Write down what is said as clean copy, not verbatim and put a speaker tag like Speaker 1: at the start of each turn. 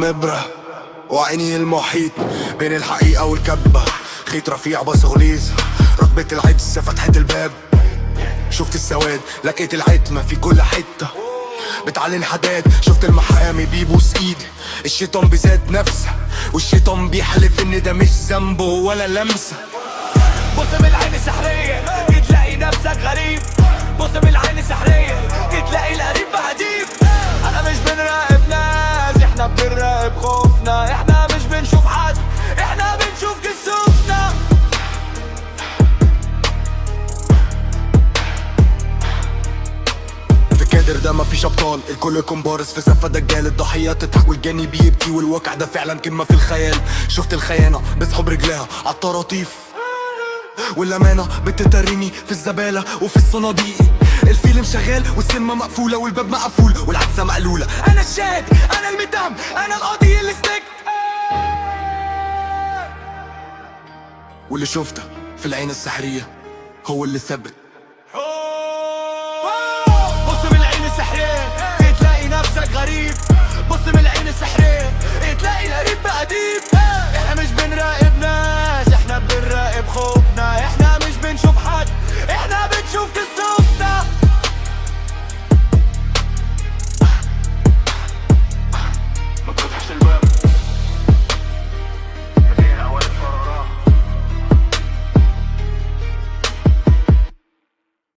Speaker 1: إبرة وعيني المحيط بين الحقيقة والكذبة، خيط رفيع بس غليظ، ركبة العجز فتحت الباب. شفت السواد لقيت العتمة في كل حتة بتعلن حداد، شفت المحامي بيبوس ايدي، الشيطان بذات نفسه والشيطان بيحلف ان ده مش ذنبه ولا لمسه.
Speaker 2: بص من العين السحرية تلاقي نفسك غريب، بص من العين السحرية تلاقي القريب بعديك. انا مش بنراقب ناس، احنا بنراقب خوفنا، احنا مش بنشوف حد، احنا بنشوف كسوفنا.
Speaker 1: في كادر ده مفيش ابطال، الكل كومبارس في سفة دجال، الضحية تضحك والجاني بيبكي والواقع ده فعلا كلمة في الخيال. شفت الخيانة بتسحب رجلها عالطراطيف، والأمانة بتترمي في الزبالة وفي الصناديق. الفيلم شغال والسينما مقفولة والباب مقفول والعدسة مقلولة. أنا الشاهد، أنا المتهم، أنا القاضي اللي استك، واللي شفته في العين السحرية هو اللي ثبت.
Speaker 2: بص من العين السحرية تلاقي نفسك غريب، بص من العين السحرية تلاقي القريب بعديك.